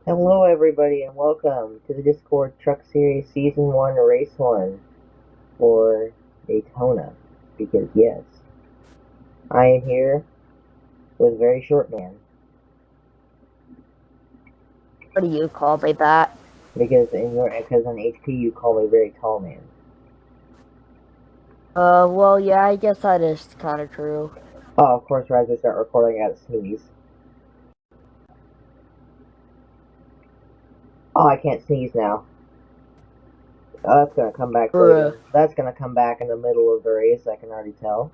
Hello everybody and welcome to the Discord Truck Series Season 1 Race 1 for Daytona. Because yes, I am here with Very Short Man. What do you call me that? Because on HP you call me Very Tall Man. Well, yeah, I guess that is kind of true. Oh, of course, right as I start recording, I gotta sneeze. Oh, I can't sneeze now. Oh, that's gonna come back Bruh. later. That's gonna come back in the middle of the race, I can already tell.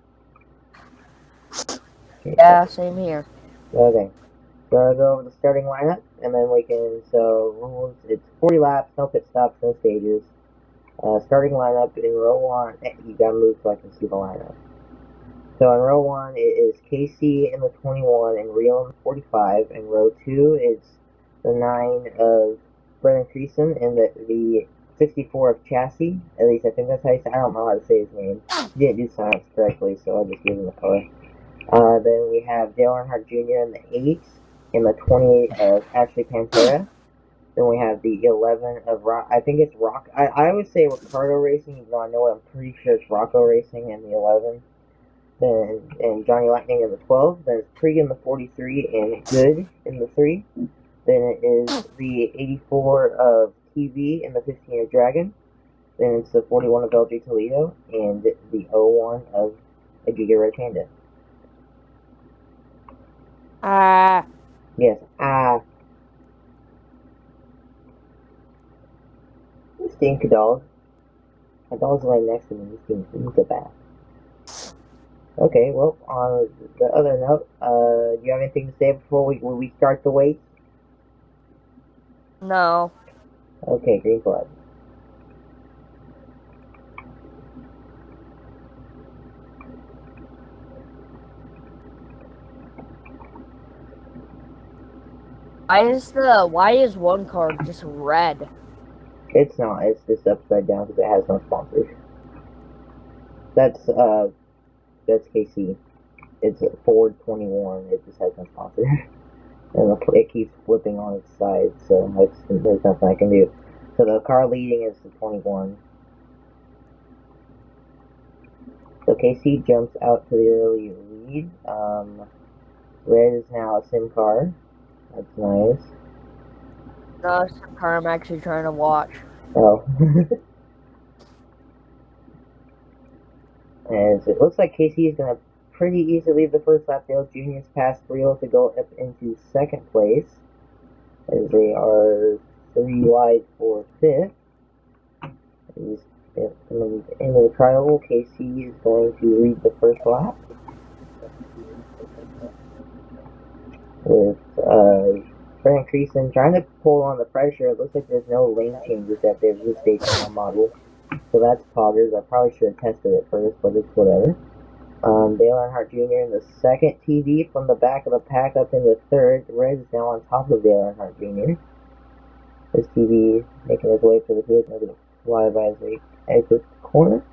Okay, Yeah, same here. okay. So I'll go over the starting lineup, and then we can, rules, it's 40 laps, no pit stops, no stages. Starting lineup in row 1, you gotta move so I can see the lineup. So in row 1, it is KC in the 21 and Real in the 45. In row 2, it's the 9 of Brennan Creason and the 64 of Chassis. At least I think that's how you say it. I don't know how to say his name. He didn't do science correctly, so I'll just give him the color. Then we have Dale Earnhardt Jr. in the 8 and the 28 of Ashley Pantera. Then we have the 11 of Rock. I think it's Rock. I always say Ricardo Racing, even though I know I'm pretty sure it's Rocco Racing in the 11. Then and Johnny Lightning in the 12. Then it's Krieg in the 43 and Good in the 3. Then it is the 84 of TV in the 15 of Dragon. Then it's the 41 of LJ Toledo and the 01 of a Giga Red Panda. Ah. Yes, stink dog. My dog's laying next to me. He needs a bath. Okay, well, on the other note, do you have anything to say before we start the wait? No. Okay, green flag. Why is one card just red? It's not. It's just upside down because it has no sponsors. That's KC. It's a Ford 21. It just has no sponsor, and it keeps flipping on its side. So there's nothing I can do. So the car leading is the 21. So KC jumps out to the early lead. Red is now a sim car. That's nice. No, some car I'm actually trying to watch. Oh. As it looks like KC is going to pretty easily lead the first lap. Dale Jr.'s passed Rio to go up into second place, as they are 3 wide for fifth. In the trial, KC is going to lead the first lap with Frank Creason trying to pull on the pressure. It looks like there's no lane changes that there's this Daytona model, so that's poggers. I probably should have tested it first, but it's whatever. Dale Earnhardt Jr. in the second TV from the back of the pack up in the third. Red is now on top of Dale Earnhardt Jr. This TV making his way for the field, going to fly by as they exit the corner.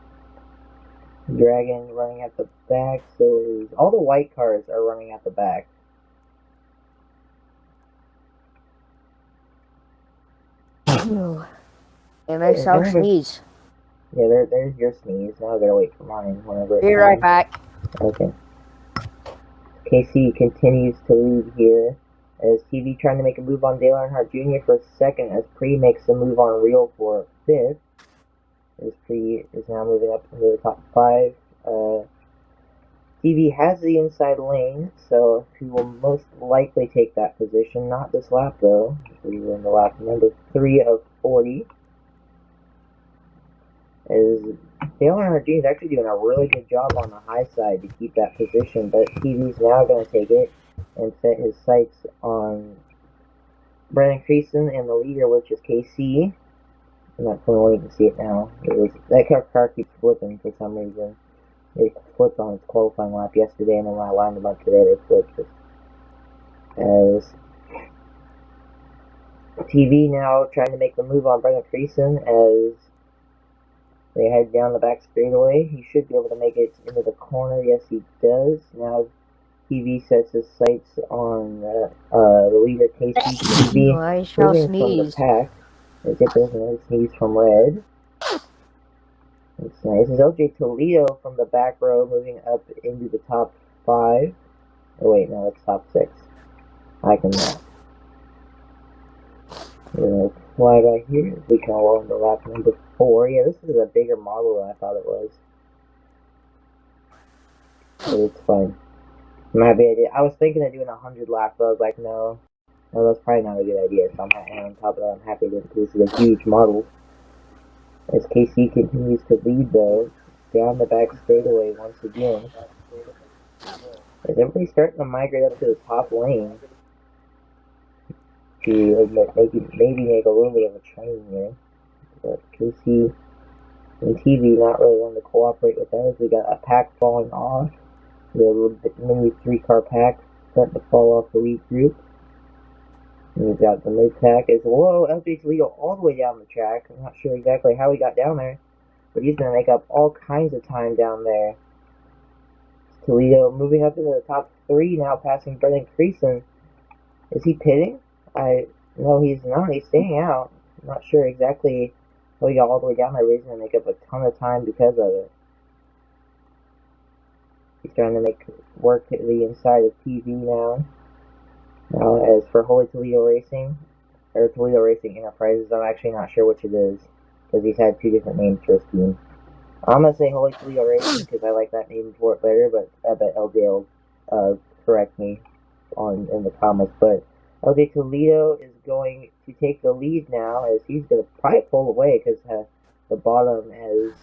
Dragon running at the back, so all the white cars are running at the back. And I saw sneeze. Yeah, there's your sneeze. Now I gotta wait for mine whenever it Be comes. right back. Okay. KC continues to lead here as TV trying to make a move on Dale Earnhardt Jr. for second as Pre makes a move on Real for fifth. As Pre is now moving up into the top 5. TV has the inside lane, so he will most likely take that position. Not this lap though. We were in the lap number 3 of 40. As Dale Earnhardt Jr. is actually doing a really good job on the high side to keep that position, but TV's now going to take it and set his sights on Brennan Creason and the leader, which is KC. I'm not going to see it now. That car keeps flipping for some reason. It flipped on its qualifying lap yesterday, and then when I lined them up today, they flipped it. As TV now trying to make the move on Brennan Creason as they head down the back straightaway. He should be able to make it into the corner. Yes, he does. Now TV sets his sights on the leader KCTV I shall moving from the sneeze. pack. Let's get this nice sneeze from Red. It's nice. This is LJ Toledo from the back row moving up into the top 5. Oh wait, no, it's top 6. I can fly by here. We can roll into lap number 4. Yeah, this is a bigger model than I thought it was. But it's fine. I'm happy I did. I was thinking of doing 100 laps, but I was like, no, that's probably not a good idea. So and on top of that, I'm happy that this is a huge model. As KC continues to lead, though, down the back straightaway once again. As everybody's starting to migrate up to the top lane to maybe make a little bit of a train here. But KC and TV not really wanting to cooperate with that as we got a pack falling off. The little bit mini 3-car pack starting to fall off the lead group. And we've got the mid pack as whoa, LJ Toledo all the way down the track. I'm not sure exactly how he got down there, but he's gonna make up all kinds of time down there. Toledo moving up into the top 3 now, passing Brendan Creason. Is he pitting? No, he's not. He's staying out. I'm not sure exactly how he got all the way down there, but he's gonna make up a ton of time because of it. He's trying to make work the inside of TV now. Now, as for Holy Toledo Racing, or Toledo Racing Enterprises, I'm actually not sure which it is, because he's had 2 different names for his team. I'm going to say Holy Toledo Racing, because I like that name for it better, but I bet LJ will correct me in the comments. But LJ Toledo is going to take the lead now, as he's going to probably pull away, because the bottom is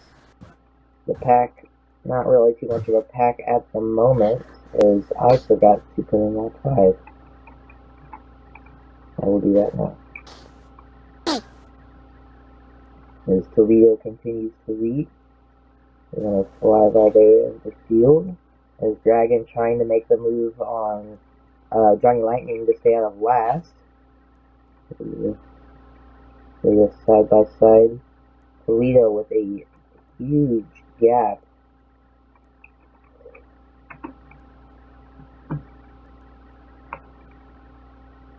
the pack. Not really too much of a pack at the moment, as I forgot to put in that 5. I will do that now. As Toledo continues to lead, we're going to fly by there in the field. As Dragon trying to make the move on Johnny Lightning to stay out of last. They go side by side. Toledo with a huge gap.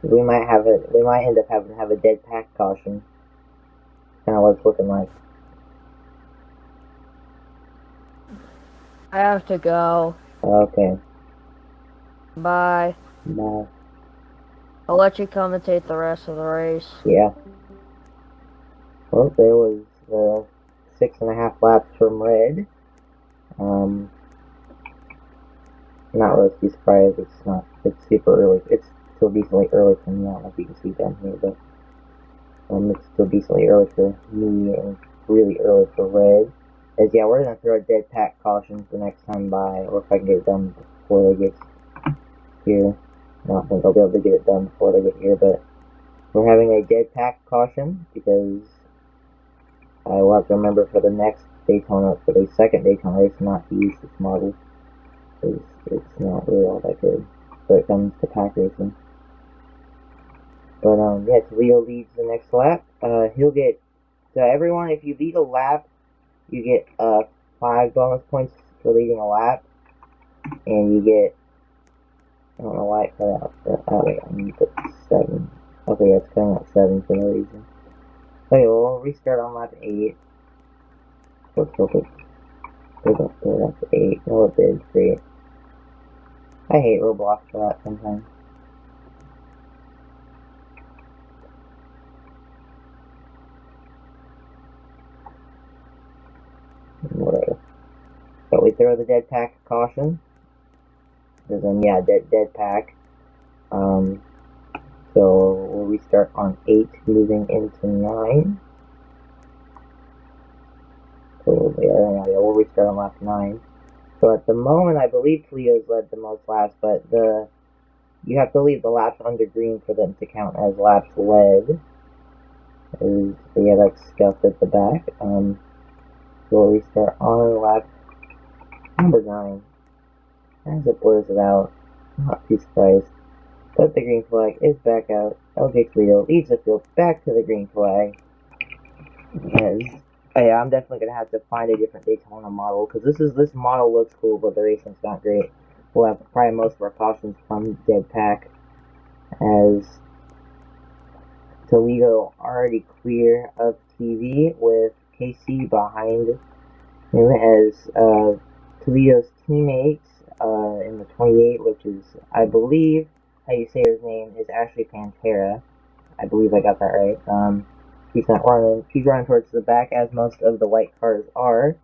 We might end up having to have a dead pack caution. Kind of what it's looking like. I have to go. Okay. Bye. Bye. I'll let you commentate the rest of the race. Yeah. Well, there was 6.5 laps from Red. Not really too surprised. It's super early. It's still decently early for me. I don't know if you can see down here, but it's still decently early for me and really early for Red. As yeah, we're gonna throw a dead pack caution for next time by, or if I can get it done before they get here. I don't think I'll be able to get it done before they get here, but we're having a dead pack caution because I will have to remember for the next Daytona, for the second Daytona race, not to use this model. It's not really all that good when it comes to pack racing. But yeah, Toledo leads the next lap. He'll get everyone. If you lead a lap, you get 5 bonus points for leading a lap, and you get, I don't know why it cut out. Oh wait, I need to put 7. Okay, yeah, it's cutting out 7 for no reason. Okay, well, we'll restart on lap 8. Let's hope it goes up to lap 8. No, it did. Great. I hate Roblox for that sometimes. Whatever. But we throw the dead pack caution. Because then, yeah, dead pack. So we'll restart on 8, moving into 9. So yeah, we'll restart on lap 9. So at the moment, I believe Toledo's led the most laps, but you have to leave the laps under green for them to count as laps led. Yeah, that's scuffed at the back. So we'll restart on lap number 9. As it blurs it out, not too surprised. But the green flag is back out. LJ Toledo leads the field back to the green flag. Yeah, I'm definitely gonna have to find a different Daytona model because this model looks cool, but the racing's not great. we'll have probably most of our cautions from dead pack, as Toledo already clear of TV with KC behind him, as Toledo's teammates in the 28, which is, I believe, how you say his name, is actually Pantera. I believe I got that right. He's running towards the back, as most of the white cars are.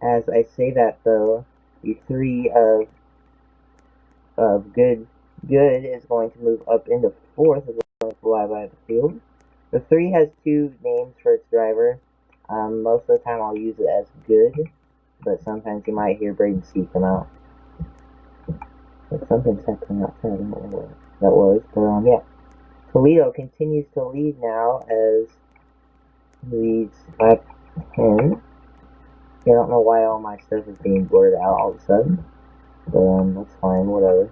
As I say that, though, the 3 of Good is going to move up into 4th as we're going to fly by the field. The 3 has 2 names for its driver. Most of the time I'll use it as Good, but sometimes you might hear Braden C come out. But something's happening outside, I don't know what that was, but yeah. Toledo continues to lead now, as he leads lap 10. I don't know why all my stuff is being blurred out all of a sudden, but that's fine, whatever.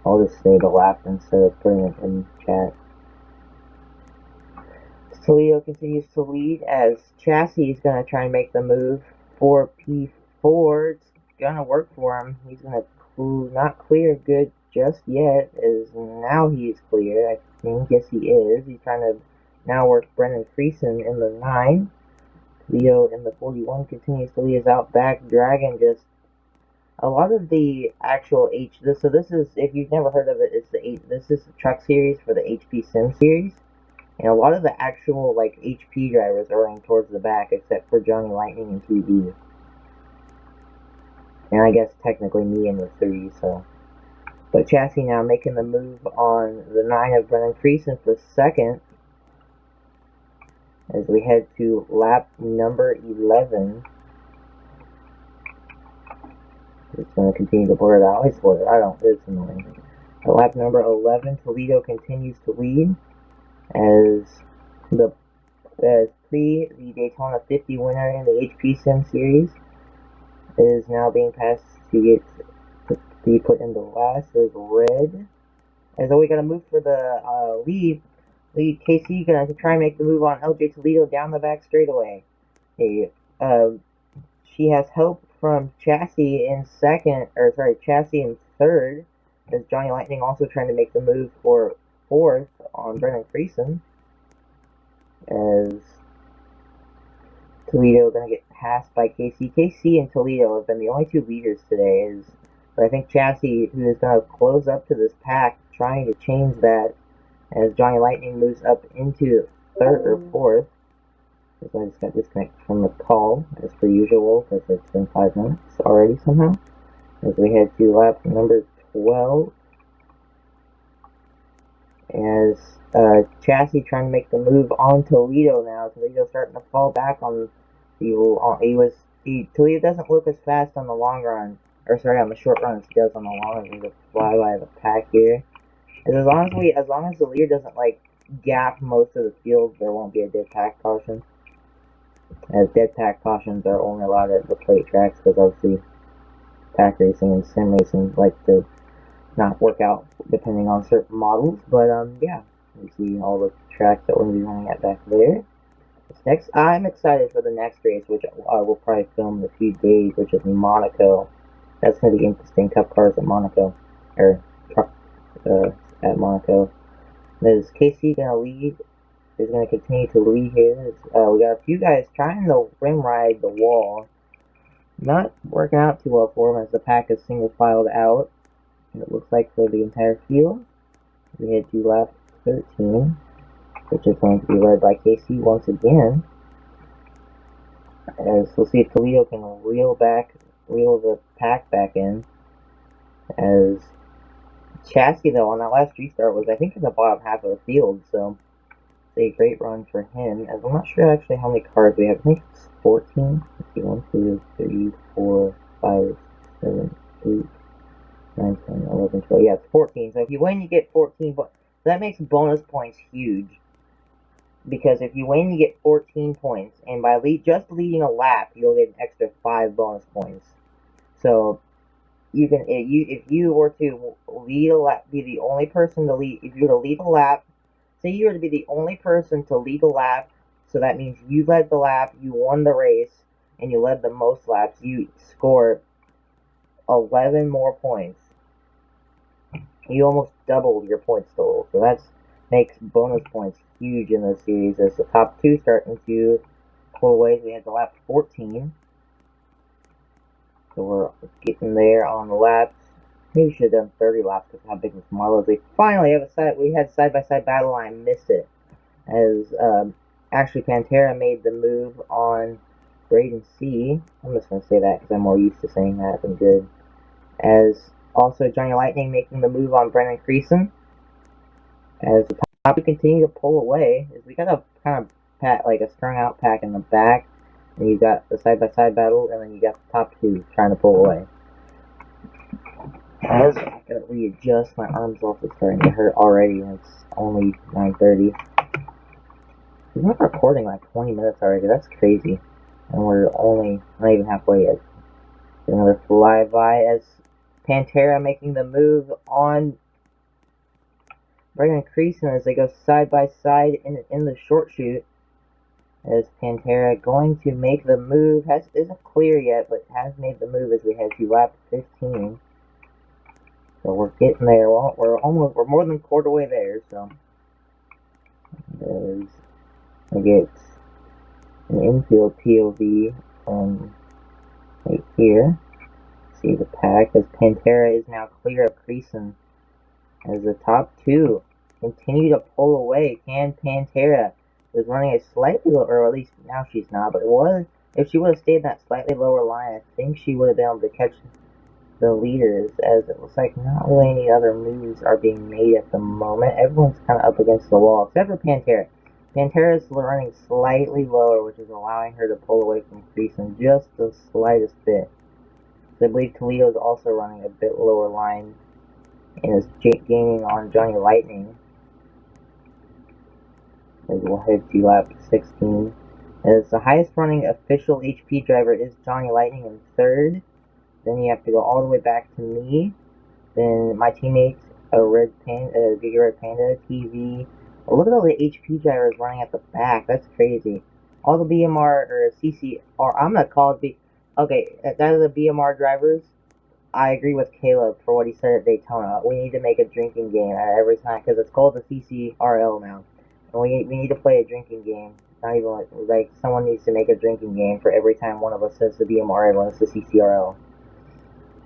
I'll just say the lap instead of putting it in chat. Toledo continues to lead, as Chassis is going to try and make the move for P4. It's going to work for him. He's going to not clear Good just yet, as now he's clear. I think, yes he is. He's trying to now work Brennan Creason in the 9. Leo in the 41 continues to lead us out back. Dragon just a lot of the actual so this is, if you've never heard of it, it's this is the truck series for the HP Sim series, and a lot of the actual like HP drivers are running towards the back, except for Johnny Lightning and TD, and I guess technically me in the 3. So, but Chassis now making the move on the 9 of Brennan Creason for 2nd, as we head to lap number 11. It's going to continue to blur it out. I swear, it's annoying. At lap number 11, Toledo continues to lead, as the Daytona 50 winner in the HP Sim series is now being passed to be put into last. There's Red. As though we got to move for the lead. KC going to try and make the move on LJ Toledo down the back straightaway. She has help from Chassis in 2nd, Chassis in 3rd, as Johnny Lightning also trying to make the move for 4th on Brennan Creason, as Toledo going to get passed by KC. KC and Toledo have been the only 2 leaders today, but I think Chassis, who is going to close up to this pack, trying to change that, as Johnny Lightning moves up into 3rd or 4th. So I just got disconnected from the call, as per usual, because it's been 5 minutes already somehow. As we head to lap number 12, as Chassis trying to make the move on Toledo now. Toledo starting to fall back on Toledo doesn't look as fast on the long run, on the short run as he does on the long run. The fly by the pack here. As long as the leader doesn't like gap most of the field, there won't be a dead pack caution. As dead pack cautions are only allowed at the plate tracks, because obviously pack racing and sim racing like to not work out depending on certain models. But yeah, you see all the tracks that we're going to be running at back there. Next, I'm excited for the next race, which I will probably film in a few days, which is Monaco. That's going to be interesting. Cup cars at Monaco, or truck at Monaco. Is KC going to lead? Is going to continue to lead here. We got a few guys trying to rim ride the wall. Not working out too well for them, as the pack is single filed out. And it looks like for the entire field. We head to lap 13, which is going to be led by KC once again. As we'll see if Toledo can reel the pack back in. As Chassis, though, on that last restart was, I think, in the bottom half of the field, so a great run for him, as I'm not sure actually how many cars we have. I think it's 14. Let's see, 1, 2, 3, 4, 5, 7, 8, 9, 10, 11, 12. Yeah, it's 14. So if you win, you get 14. But that makes bonus points huge, because if you win, you get 14 points, and by just leading a lap, you'll get an extra 5 bonus points. So you can, if you were to lead a lap, be the only person to lead. If you were to lead a lap. Say you were to be the only person to lead a lap, so that means you led the lap, you won the race, and you led the most laps. You score 11 more points. You almost doubled your points total, so that makes bonus points huge in this series as the top two starting to pull away. We had the lap 14, so we're getting there on the laps. Maybe we should have done 30 laps because of how big this model is. We finally have we had side-by-side battle and I missed it. As actually Pantera made the move on Braden C. I'm just going to say that because I'm more used to saying that than good. As also Johnny Lightning making the move on Brennan Creason. As the top two continue to pull away, as we got a kind of pack, like a strung out pack in the back, and you got the side-by-side battle, and then you got the top two trying to pull away. As I gotta readjust, my arms also starting to hurt already, and it's only 9:30. We've been recording like 20 minutes already, that's crazy. And we're only not even halfway yet. Another flyby as Pantera making the move on Brennan Creason as they go side by side in the short shoot. As Pantera going to make the move, isn't clear yet, but has made the move as we head to lap 15. So we're getting there. We're more than a quarter way there. So I get an infield POV from right here. See the pack as Pantera is now clear of Creason as the top two continue to pull away. Can Pantera is running a slightly lower, or at least now she's not, but if she would have stayed in that slightly lower line, I think she would have been able to catch the leaders, as it looks like not really any other moves are being made at the moment. Everyone's kind of up against the wall, except for Pantera. Pantera is running slightly lower, which is allowing her to pull away from Creason just the slightest bit. So I believe Toledo is also running a bit lower line and is gaining on Johnny Lightning. As we'll head to lap 16. As the highest running official HP driver is Johnny Lightning in third. Then you have to go all the way back to me. Then my teammates, Giga Red Panda, TV. Oh, look at all the HP drivers running at the back. That's crazy. All the BMR or CCR. I'm gonna call it Okay, that are the BMR drivers. I agree with Caleb for what he said at Daytona. We need to make a drinking game at every time because it's called the CCRL now. And we need to play a drinking game. Not even like someone needs to make a drinking game for every time one of us says the BMR and one says the CCRL.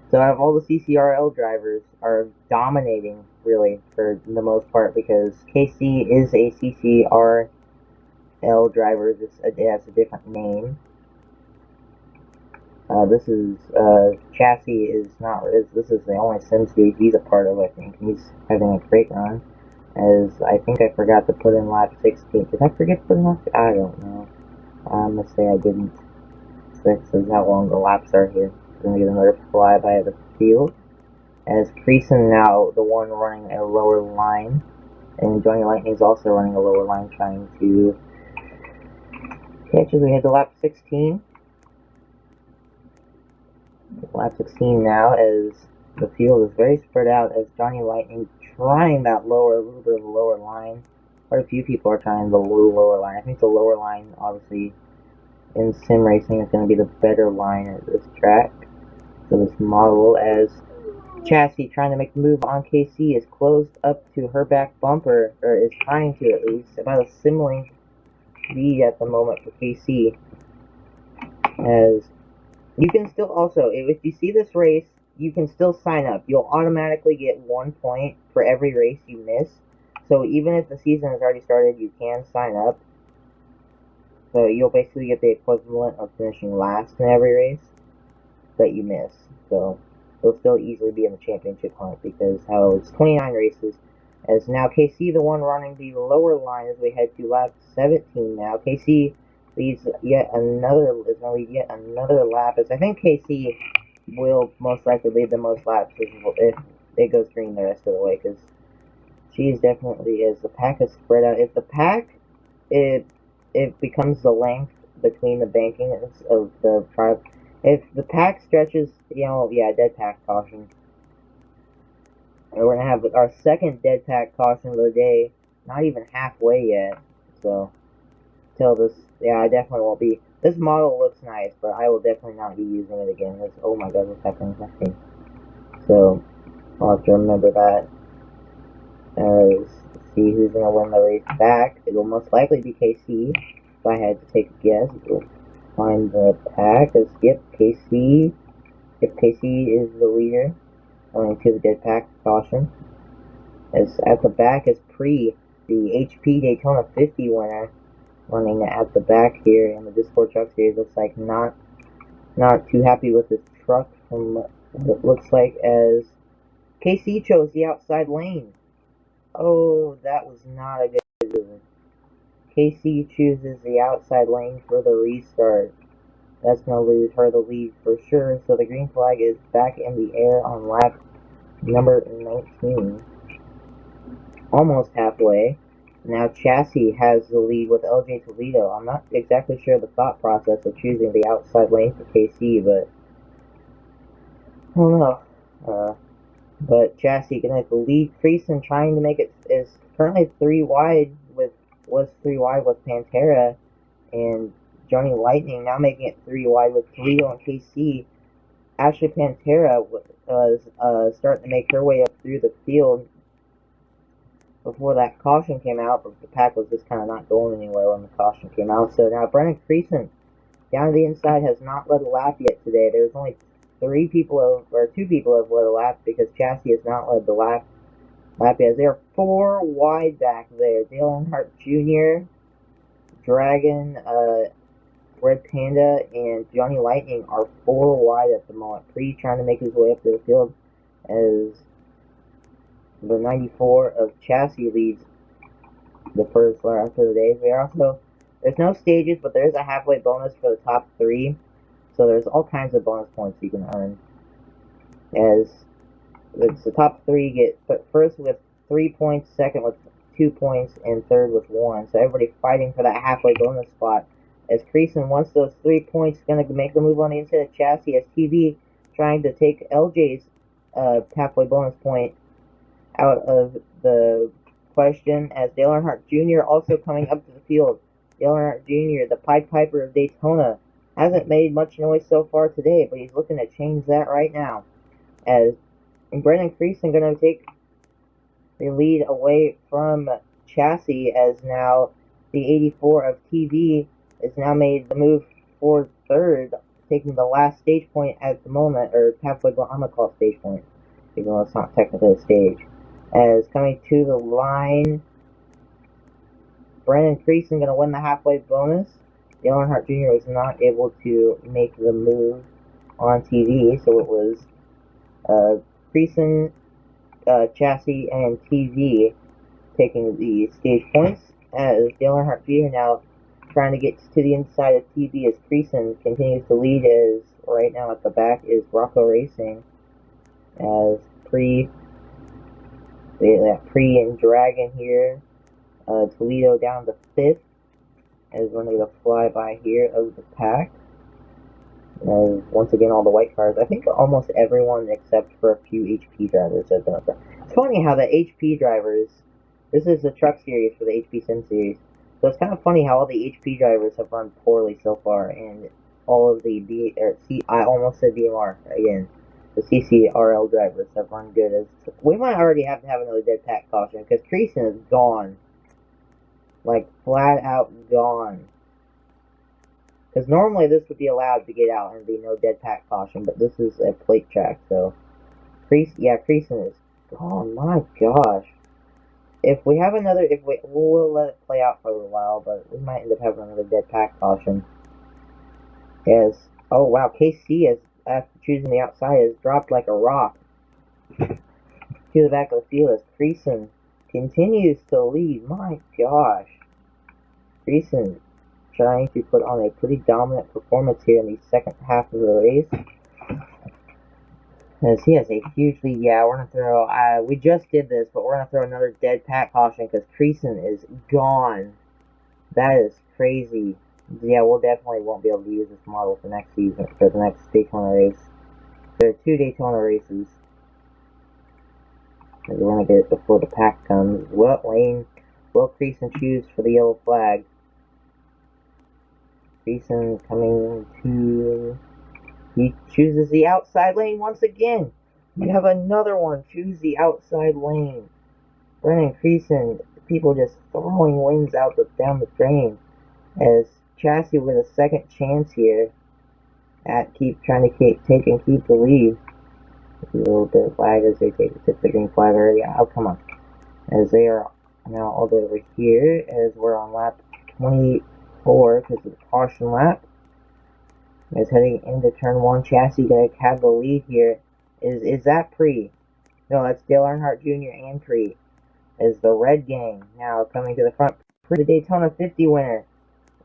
So out of all the CCRL drivers are dominating really for the most part because KC is a CCRL driver. It has a different name. This is Chassis is not. This is the only sim series he's a part of. I think he's having a great run. As I think I forgot to put in lap 16. Did I forget to put in lap? I don't know. I'm gonna say I didn't. So this is how long the laps are here. We're gonna get another flyby of the field. As Creason now the one running a lower line, and Johnny Lightning's also running a lower line, trying to catch as we head to lap 16. Lap 16 now, as the field is very spread out, as Johnny Lightning trying that little bit of a lower line. Quite a few people are trying the lower line. I think the lower line, obviously, in sim racing is going to be the better line at this track. So this model, as Chassis trying to make the move on KC, is closed up to her back bumper, or is trying to at least, about a sim length lead at the moment for KC. As you can still also, if you see this race, you can still sign up. You'll automatically get 1 point for every race you miss. So even if the season has already started, you can sign up. So you'll basically get the equivalent of finishing last in every race that you miss. So you'll still easily be in the championship hunt because how it's 29 races. As now KC the one running the lower line as we head to lap 17 now. KC leads yet another lap, as I think KC will most likely lead the most laps if it goes green the rest of the way, because she's definitely, as the pack is spread out, if the pack it becomes the length between the bankings of the tribe, if the pack stretches, dead pack caution. And we're gonna have our second dead pack caution of the day, not even halfway yet, so till this, I definitely won't be. This model looks nice, but I will definitely not be using it again. Oh my god, what's happening? So I'll have to remember that. As see who's gonna win the race back. It will most likely be KC. If I had to take a guess, we'll find the pack. Let's skip KC. If KC is the leader, going to the dead pack caution. As at the back is Pre, the HP Daytona 50 winner, running at the back here in the Discord Truck Series. Looks like not too happy with his truck from what it looks like, as KC chose the outside lane. Oh, that was not a good decision. KC chooses the outside lane for the restart. That's going to lose her the lead for sure, so the green flag is back in the air on lap number 19. Almost halfway. Now Chassis has the lead with LJ Toledo. I'm not exactly sure the thought process of choosing the outside lane for KC, but I don't know. But Chassis gonna lead Creason, trying to make it is currently 3 wide with Pantera, and Johnny Lightning now making it 3 wide with Toledo and KC. Ashley Pantera was starting to make her way up through the field before that caution came out, but the pack was just kind of not going anywhere when the caution came out. So now Brennan Creason down to the inside has not led a lap yet today. There's only 2 people have led a lap, because Chassis has not led the lap yet. They are 4 wide back there. Dale Earnhardt Jr., Dragon, Red Panda, and Johnny Lightning are 4 wide at the moment. Pre trying to make his way up to the field as the 94 of Chassis leads the first lap of the day. There's no stages, but there's a halfway bonus for the top 3. So there's all kinds of bonus points you can earn. As the top 3 get first with 3 points, second with 2 points, and third with 1. So everybody fighting for that halfway bonus spot. As Creason wants those 3 points, going to make the move on the inside of Chassis, as TV trying to take LJ's halfway bonus point out of the question, as Dale Earnhardt Jr. also coming up to the field. Dale Earnhardt Jr., the Pied Piper of Daytona, hasn't made much noise so far today, but he's looking to change that right now. As Brennan Creason going to take the lead away from Chassis, as now the 84 of TV has now made the move for third, taking the last stage point at the moment, or halfway, I'm going to call it stage point, even though it's not technically a stage. As coming to the line, Brennan Creason going to win the halfway bonus. Dale Earnhardt Jr. was not able to make the move on TV, so it was Creason, Chassis, and TV taking the stage points, as Dale Earnhardt Jr. now trying to get to the inside of TV, as Creason continues to lead, as right now at the back is Rocco Racing, as Pre and Dragon here. Toledo down to 5th, as we're going to fly by here of the pack. As once again, all the white cars, I think almost everyone except for a few HP drivers have done that. It's funny how the HP drivers, this is the truck series for the HP Sim series, so it's kind of funny how all the HP drivers have run poorly so far, and all of the I almost said BMR again. The CCRL drivers have run good. As we might already have to have another dead pack caution, because Creason is gone. Like, flat out gone. Because normally this would be allowed to get out and be no dead pack caution, but this is a plate track, so Creason is gone. My gosh. If we have another, we'll let it play out for a little while, but we might end up having another dead pack caution. Oh wow, KC is, after choosing the outside, has dropped like a rock to the back of the field, as Creason continues to lead. My gosh. Creason trying to put on a pretty dominant performance here in the second half of the race, as he has a huge lead. Yeah, we're going to throw, we just did this, but we're going to throw another dead pack caution, because Creason is gone. That is crazy. Yeah, we'll definitely won't be able to use this model for next season, for the next Daytona race. There are 2 Daytona races. We're going to get it before the pack comes. What lane will Creason choose for the yellow flag? Creason coming to... He chooses the outside lane once again. You have another one. Choose the outside lane. Brennan Creason, people just throwing wins down the drain. As Chassis with a second chance here at trying to keep the lead. A little bit of lag as they take the green flag already. Oh, come on. As they are now all the way over here, as we're on lap 24 because of the caution lap. As heading into turn 1, Chassis gonna have the lead here. Is that Pre? No, that's Dale Earnhardt Jr. and Pre. As the Red Gang now coming to the front. Pre, the Daytona 50 winner,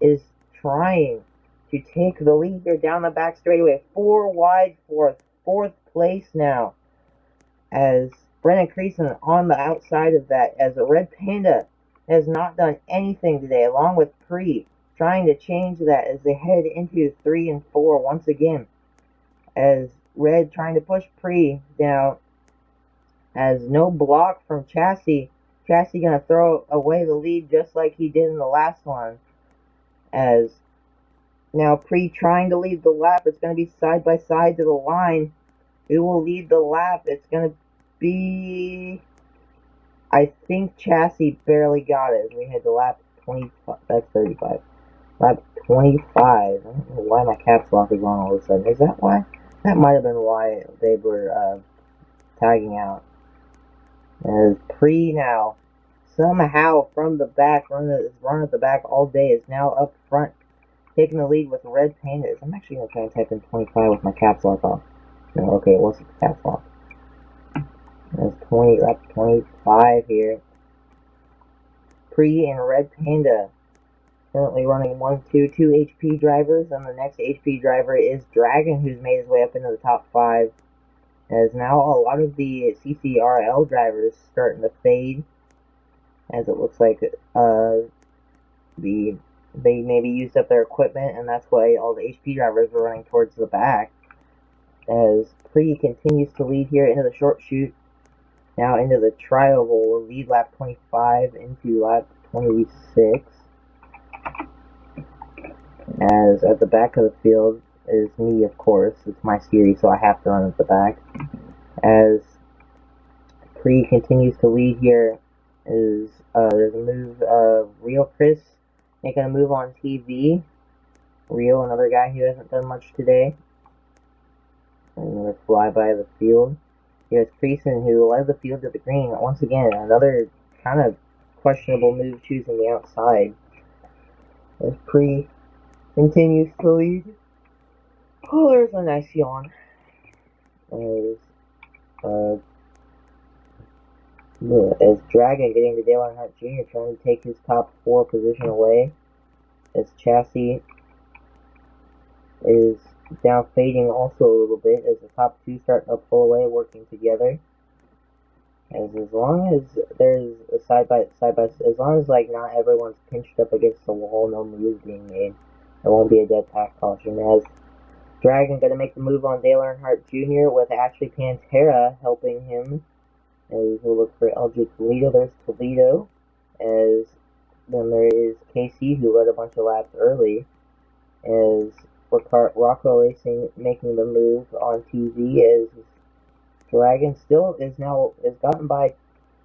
is trying to take the lead here down the back straightaway. 4 wide for 4th place now. As Brennan Creason on the outside of that, as the Red Panda has not done anything today, along with Pre, trying to change that as they head into 3 and 4 once again. As Red trying to push Pre down, as no block from Chassis. Chassis gonna throw away the lead just like he did in the last one. As now Pre trying to lead the lap, it's gonna be side by side to the line. Who will lead the lap? It's gonna be, I think Chassis barely got it. We had the lap 25. That's 35. Lap 25. I don't know why my caps lock is on all of a sudden. Is that why? That might have been why they were tagging out. As Pre now somehow from the back, run at the back all day, is now up front, taking the lead with Red Pandas. I'm actually gonna try and type in 25 with my caps lock off. No, okay, it wasn't the caps lock. That's 20, lap 25 here. Pre and Red Panda currently running 2 HP drivers, and the next HP driver is Dragon, who's made his way up into the top 5. As now a lot of the CCRL drivers starting to fade, as it looks like they maybe used up their equipment, and that's why all the HP drivers are running towards the back. As Pre continues to lead here into the short chute, now into the trial will lead lap 25 into lap 26. As at the back of the field is me, of course. It's my series, so I have to run at the back. As Pre continues to lead here, is there's a move, Real Chris making a move on TV. Real, another guy who hasn't done much today. Another flyby of the field. Here's Creason, who led the field to the green. Once again, another kind of questionable move, choosing the outside. As Pre continues to lead. Oh, there's a nice yawn. As Dragon getting to Dale Earnhardt Jr. trying to take his top 4 position away. As Chassis is now fading also a little bit as the top 2 start to pull away, working together. As long as there's a side by as long as like not everyone's pinched up against the wall, no moves being made, there won't be a dead pack caution. As Dragon gonna make the move on Dale Earnhardt Jr. with Ashley Pantera helping him. As we'll look for LJ Toledo. There's Toledo. As then there is KC, who led a bunch of laps early. As Rocco Racing making the move on TV. As Dragon still is gotten by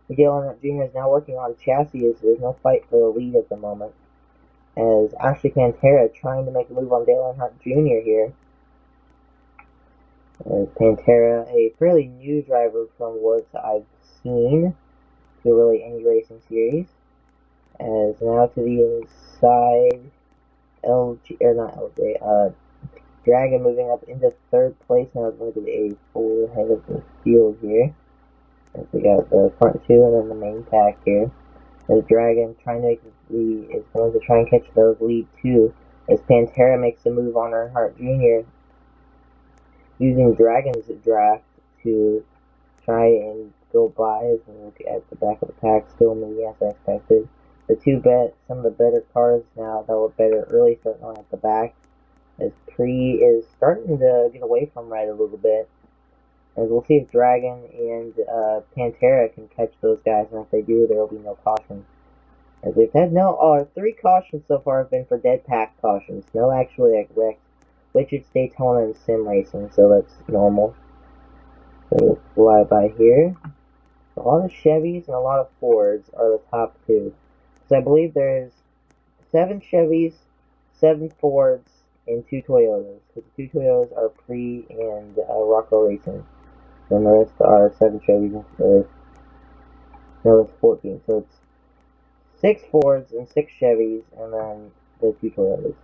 Miguel Earnhardt Jr. is now working on Chassis. As there's no fight for the lead at the moment. As Ashley Pantera trying to make a move on Dale Earnhardt Jr. here. As Pantera, a fairly new driver from what I've seen to really any racing series. As now to the inside, Dragon moving up into 3rd place. Now it's going to be a full head of the field here. As we got the front 2 and then the main pack here. As Dragon trying to make the lead, is going to try and catch those lead 2. As Pantera makes the move on Earnhardt Jr. using Dragon's draft to try and go by. As we look at the back of the pack, still me as I expected. Some of the better cars now that were better early starting on at the back. As Pre is starting to get away from Red a little bit. As we'll see if Dragon and Pantera can catch those guys, and if they do, there will be no caution. As we've had 3 cautions so far have been for dead pack cautions. No actually like wrecks, which it's Daytona and sim racing, so that's normal. So fly by here. A lot of Chevys and a lot of Fords are the top two. So I believe there's 7 Chevys, 7 Fords, and 2 Toyotas. Because the 2 Toyotas are Pre and Rocco Racing. And the rest are 7 Chevys. No, it's 14. So it's 6 Fords and 6 Chevys, and then the 2 Toyotas.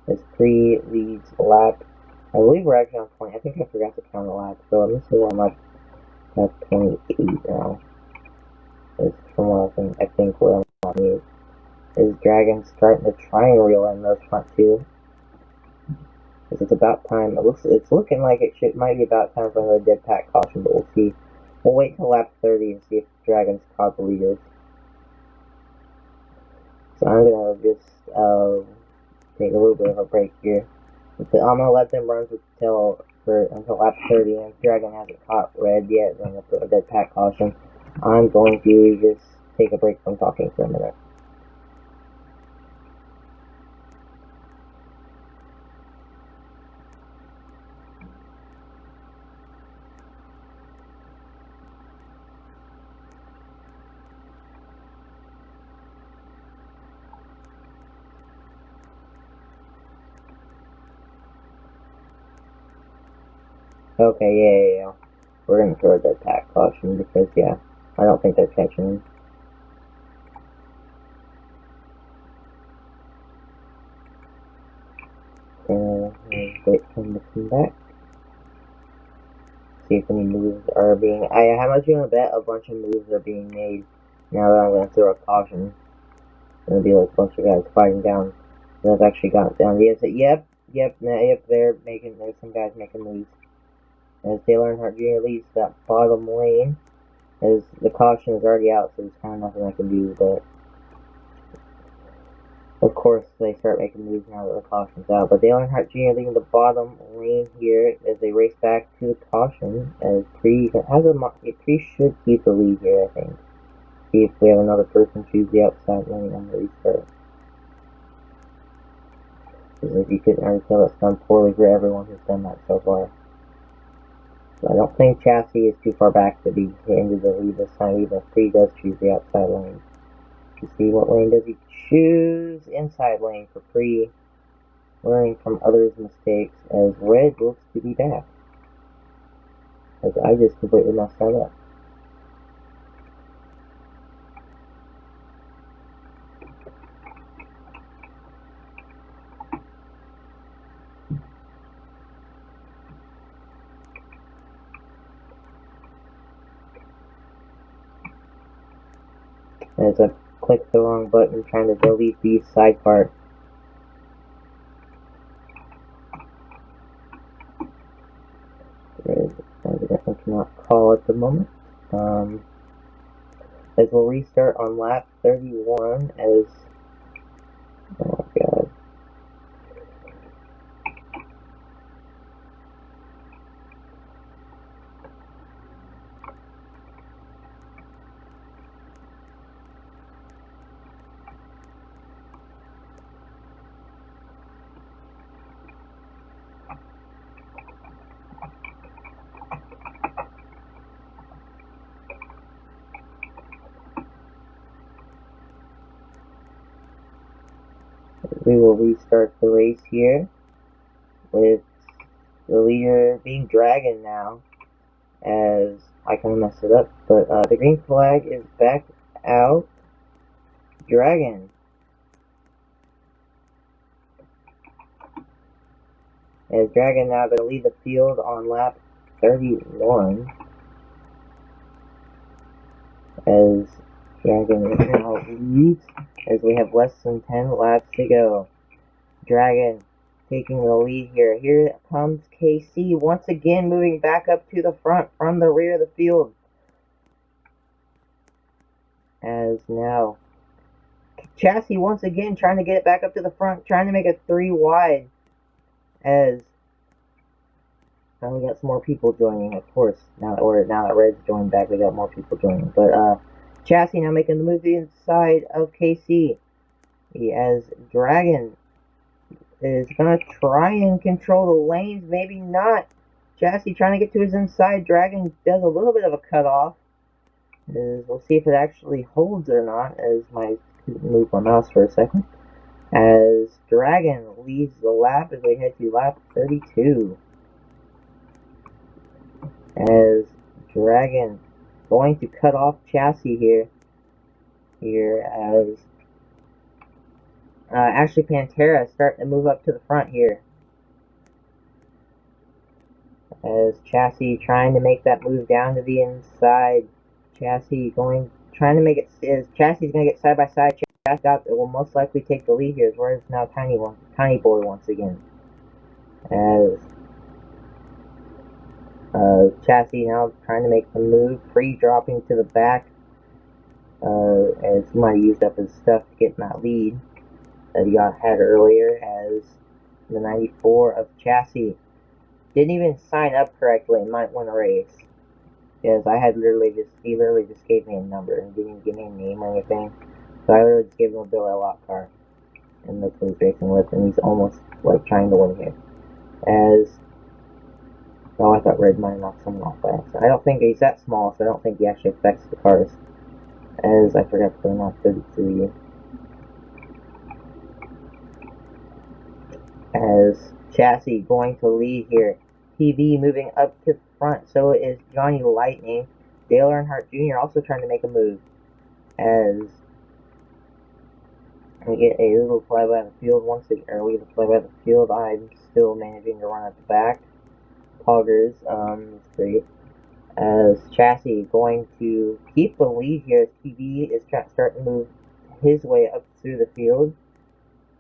As Pre leads lap. I believe we're actually on 20. I think I forgot to count the laps. So let me see what I'm at. That's 28 now. It's from what I think we're on. Is Dragon starting to try and reel in those front two? Because it's about time. It's looking like it might be about time for another dead pack caution, but we'll see. We'll wait till lap 30 and see if Dragon's caught the leaders. So I'm gonna just take a little bit of a break here. I'm gonna let them run until lap 30, and if Dragon hasn't caught red yet, then we'll put a dead pack caution. I'm going to just take a break from talking for a minute. Okay, yeah. We're gonna throw a dead pack caution because, yeah, I don't think they're catching him. Wait for him to come back. See if any moves are being. How much you gonna bet a bunch of moves are being made now that I'm gonna throw a caution? It's gonna be like a bunch of guys fighting down. They've actually got it down. Yes, yep. There's some guys making moves. As Dale Earnhardt Jr. leads that bottom lane, as the caution is already out, so there's kind of nothing I can do, but of course they start making moves now that the caution's out. But Dale Earnhardt Jr. leading the bottom lane here as they race back to the caution, as Pre should keep the lead here, I think. See if we have another person choose the outside lane on the restart. Because if you couldn't already tell, it's done poorly for everyone who's done that so far. So I don't think Chassis is too far back to be into the lead this time, even if Pre does choose the outside lane. To see what lane does he choose? Inside lane for Pre. Learning from others' mistakes, as Red looks to be back. As I just completely messed that up. As I clicked the wrong button trying to delete the side part. Red evidently cannot call at the moment. As we'll restart on lap 31 as... Oh my god. We will restart the race here with the leader being Dragon now, as I kind of messed it up, but the green flag is back out. Dragon. As Dragon now going to lead the field on lap 31. As Dragon now leads, as we have less than 10 laps to go. Dragon taking the lead here. Here comes KC once again moving back up to the front from the rear of the field. As now Chassis once again trying to get it back up to the front, trying to make it 3 wide. As now we got some more people joining, of course. Now that Red's joined back, we got more people joining. But Chassis now making the move inside of KC. As Dragon is gonna try and control the lanes, maybe not. Chassis trying to get to his inside. Dragon does a little bit of a cutoff. We'll see if it actually holds or not, as my move my mouse for a second. As Dragon leads the lap as we head to lap 32. As Dragon going to cut off Chassis here. As actually Pantera starting to move up to the front here. As Chassis trying to make that move down to the inside. Chassis trying to make it, as Chassis is going to get side by side. Chassis will most likely take the lead here, whereas now Tiny Boy once again. As Chassis now trying to make the move, dropping to the back, as he might have used up his stuff to get in that lead that he had earlier. As the 94 of Chassis didn't even sign up correctly and might win a race. Because he literally just gave me a number and didn't even give me a name or anything. So I literally just gave him a bill at a lot car. And that's what he's racing with, and he's almost like trying to win here. Oh, I thought Red might have knocked someone off by accident. I don't think he's that small, so I don't think he actually affects the cars. As I forgot to put him off 33. As Chassis going to lead here. TV moving up to the front, so is Johnny Lightning. Dale Earnhardt Jr. also trying to make a move. As we get a little fly by the field once again, or we get a fly by the field. I'm still managing to run at the back. Poggers, it's great. As Chassis going to keep the lead here, as TV is starting to move his way up through the field.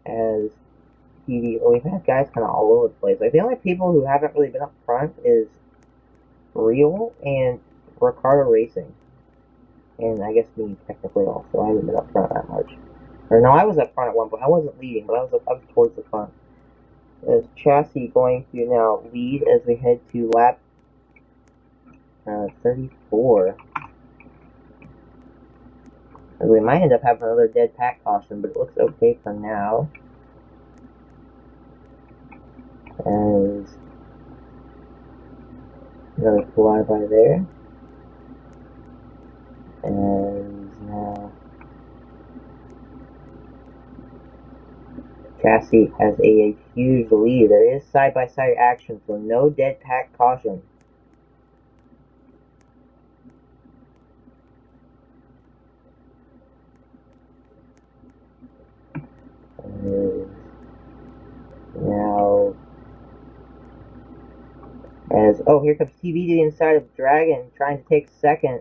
As TV, we've had guys kind of all over the place. Like, the only people who haven't really been up front is Real and Ricardo Racing. And I guess me technically also. I haven't been up front that much. Or no, I was up front at one point. I wasn't leading, but I was towards the front. As Chassis going to now lead as we head to lap 34. And we might end up having another dead pack caution, but it looks okay for now. As another flyby there. And now Chassis has a huge lead. There is side-by-side action, so no dead pack caution. Now, here comes TV to the inside of Dragon, trying to take second.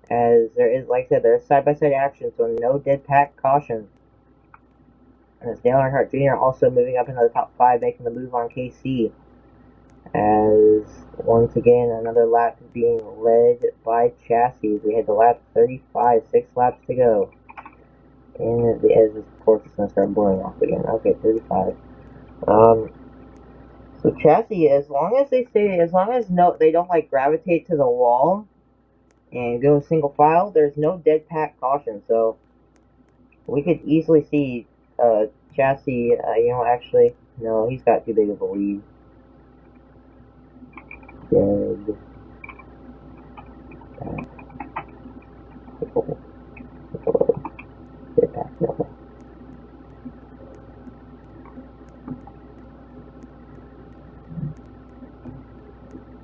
As there is, like I said, there is side-by-side action, so no dead pack caution. And as Dale Earnhardt Jr. also moving up into the top 5, making the move on KC. As once again, another lap being led by Chassis. We head to lap 35, 6 laps to go. And as of course it's going to start blowing off again. Okay, 35. So Chassis, as long as they don't like gravitate to the wall and go single file, there's no dead pack caution. So we could easily see Chassis, actually, no, he's got too big of a lead. Dead pack. Dead pack, no.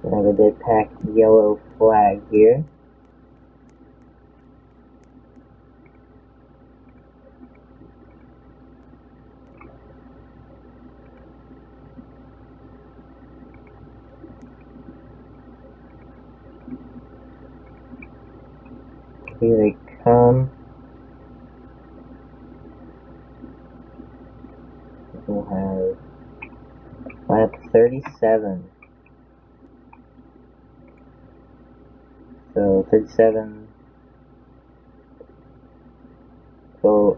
Another dead pack yellow flag here. Here they come. We'll have lap 37. So 37. So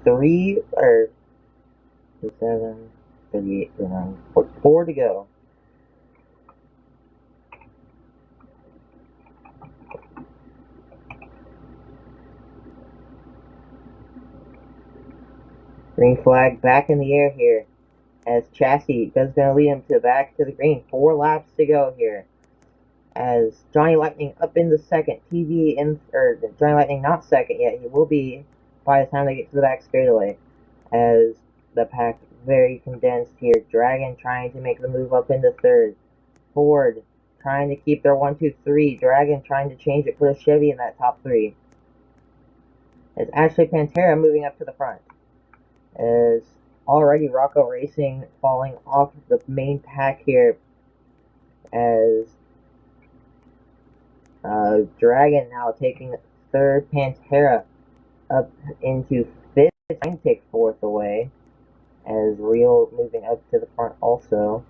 3 or 37, 38, 39, 4 to go. Green flag back in the air here. as Chassis is going to lead him back to the green. 4 laps to go here. As Johnny Lightning up in the second, TV in third. Johnny Lightning not second yet. He will be by the time they get to the back straightaway. As the pack very condensed here. Dragon trying to make the move up into third. Ford trying to keep their 1, 2, 3. Dragon trying to change it, put a Chevy in that top 3. As Ashley Pantera moving up to the front. As already Rocco Racing falling off the main pack here. As Dragon now taking third, Pantera up into fifth, trying to take fourth away. As Real moving up to the front also.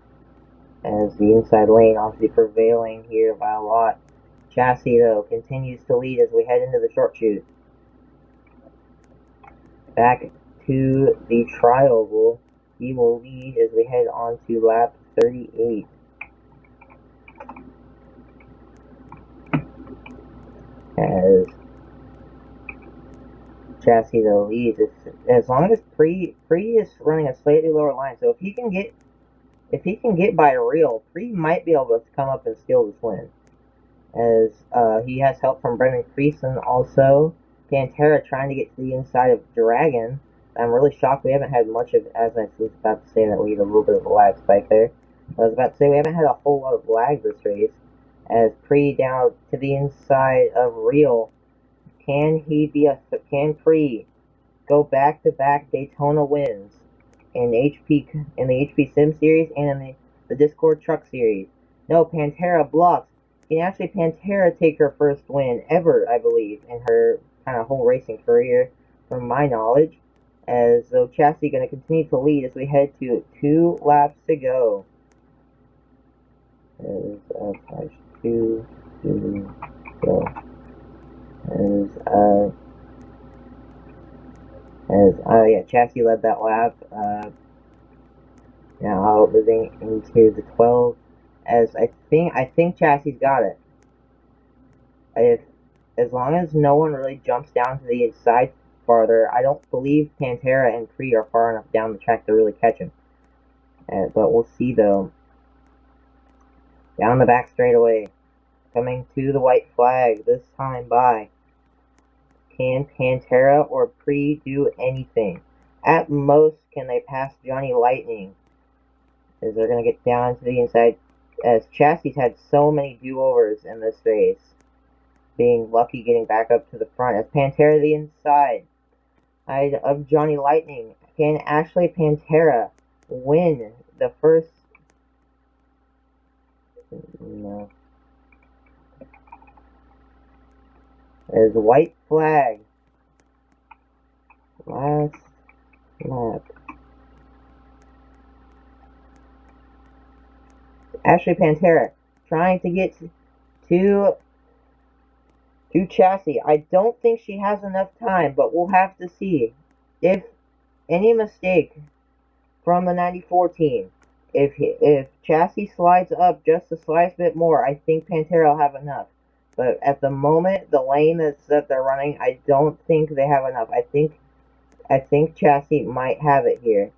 As the inside lane obviously prevailing here by a lot. Chassis though continues to lead as we head into the short chute. Back to the trial, he will lead as we head on to lap 38. As Chassis though leads, as long as Pre is running a slightly lower line, so if he can get by Real, Pre might be able to come up and steal this win. As he has help from Brendan Creason also. Pantera trying to get to the inside of Dragon. I'm really shocked we haven't had much of, as I was about to say that we had a little bit of a lag spike there. I was about to say we haven't had a whole lot of lag this race. As Pre down to the inside of Real. Can Pre go back-to-back Daytona wins in the HP Sim Series and in the Discord Truck Series? No, Pantera blocks. Can actually Pantera take her first win ever, I believe, in her kind of whole racing career, from my knowledge. As though Chassis going to continue to lead as we head to 2 laps to go. As 2 to go. Yeah, Chassis led that lap. Now moving into the 12. As I think Chassis got it. As long as no one really jumps down to the inside farther, I don't believe Pantera and Pre are far enough down the track to really catch him. But we'll see though. Down the back straightaway, coming to the white flag this time by. Can Pantera or Pre do anything? At most, can they pass Johnny Lightning? As they're going to get down to the inside. As Chassis had so many do-overs in this race. Being lucky getting back up to the front. As Pantera the inside of Johnny Lightning. Can Ashley Pantera win the first? No. As white flag. Last lap. Ashley Pantera trying to get to Chassis. I don't think she has enough time, but we'll have to see. If any mistake from the 94 team, if Chassis slides up just a slight bit more, I think Pantera will have enough. But at the moment, the lane that they're running, I don't think they have enough. I think Chassis might have it here.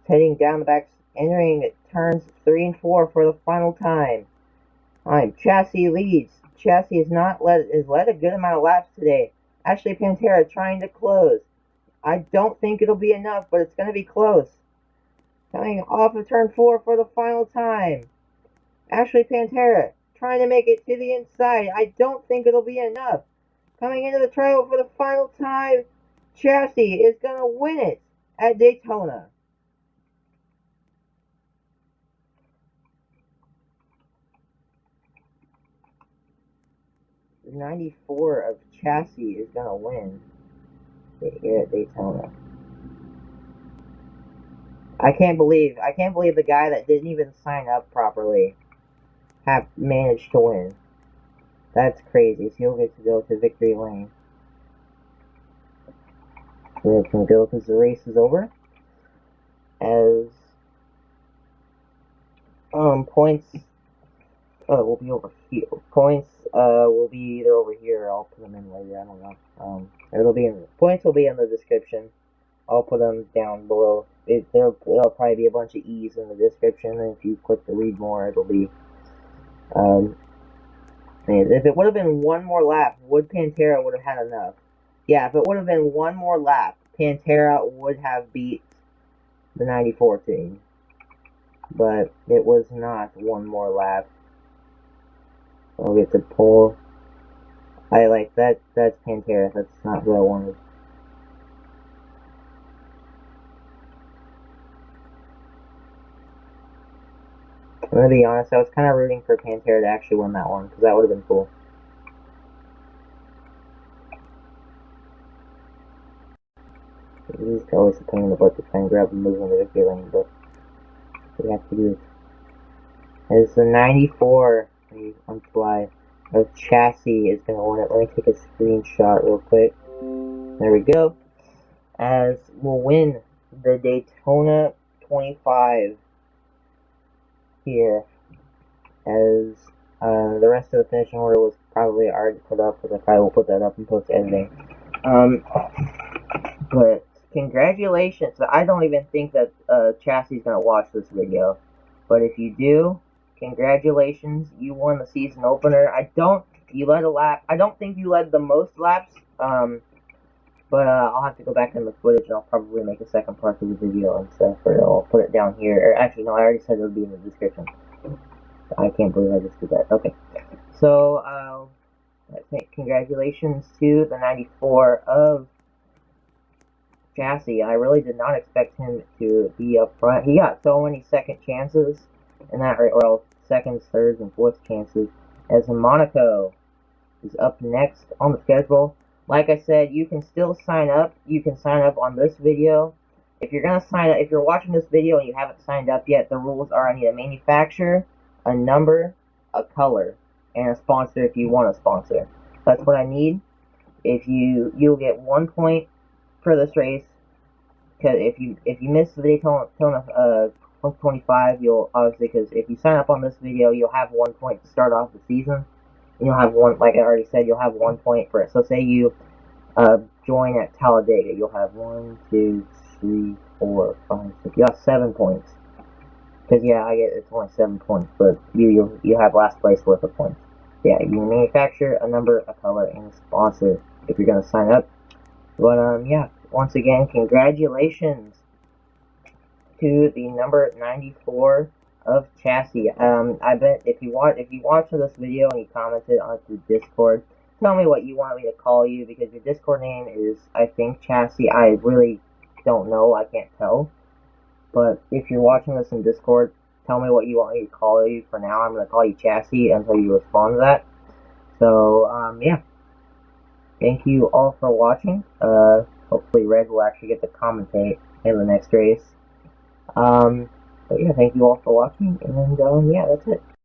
Heading down the back, entering turns 3 and 4 for the final time. Chassis leads. Chassis has led a good amount of laps today. Ashley Pantera trying to close. I don't think it'll be enough, but it's going to be close. Coming off of turn 4 for the final time. Ashley Pantera trying to make it to the inside. I don't think it'll be enough. Coming into the trial for the final time. Chassis is going to win it at Daytona. 94 of Chassis is going to win here at Daytona. I can't believe the guy that didn't even sign up properly have managed to win. That's crazy. So he'll get to go to victory lane. So they can go because the race is over. As points will be over here. Points will be either over here or I'll put them in later. I don't know. Points will be in the description. I'll put them down below. There'll probably be a bunch of E's in the description, and if you click to read more, it'll be. If it would have been one more lap, would Pantera would have had enough? Yeah, if it would have been one more lap, Pantera would have beat the 94 team. But it was not one more lap. I'll get the pole. I like that. That's Pantera. That's not who I wanted. I'm gonna be honest, I was kind of rooting for Pantera to actually win that one, because that would have been cool. It's always a pain in the butt to try and grab and move in the victory lane, but we have to do it. It's the 94 on fly of Chassis is going to win it. Let me take a screenshot real quick. There we go. As we'll win the Daytona 25 here. As the rest of the finishing order was probably already put up, because I probably will put that up in post editing. But congratulations. I don't even think that Chassis is going to watch this video. But if you do, congratulations. You won the season opener. You led a lap. I don't think you led the most laps. But I'll have to go back in the footage, and I'll probably make a second part of the video and stuff, or I'll put it down here. Or actually, no, I already said it would be in the description. I can't believe I just did that. Okay. So, I think congratulations to the 94 of Chassis. I really did not expect him to be up front. He got so many second chances in that, well, seconds, thirds, and fourth chances. As Monaco is up next on the schedule. Like I said, you can still sign up. You can sign up on this video. If you're gonna sign up, if you're watching this video and you haven't signed up yet, the rules are: I need a manufacturer, a number, a color, and a sponsor if you want a sponsor. That's what I need. You'll get 1 point for this race, because if you miss the Daytona 25, you'll obviously, because if you sign up on this video, you'll have 1 point to start off the season. And you'll have one, like I already said, you'll have 1 point for it. So say you join at Talladega, you'll have 1, 2, 3, 4, 5, 6. You have 7 points. Because yeah, it's only 7 points, but you have last place worth of points. Yeah, you manufacture, a number, a color, and a sponsor if you're gonna sign up. But yeah, once again, congratulations to the number 94 of Chassis. I bet if you watch this video and you commented on the Discord, tell me what you want me to call you, because your Discord name is, I think, Chassis. I really don't know. I can't tell. But if you're watching this in Discord, tell me what you want me to call you. For now, I'm going to call you Chassis until you respond to that. So, yeah. Thank you all for watching. Hopefully Red will actually get to commentate in the next race. But yeah, thank you all for watching, and yeah, that's it.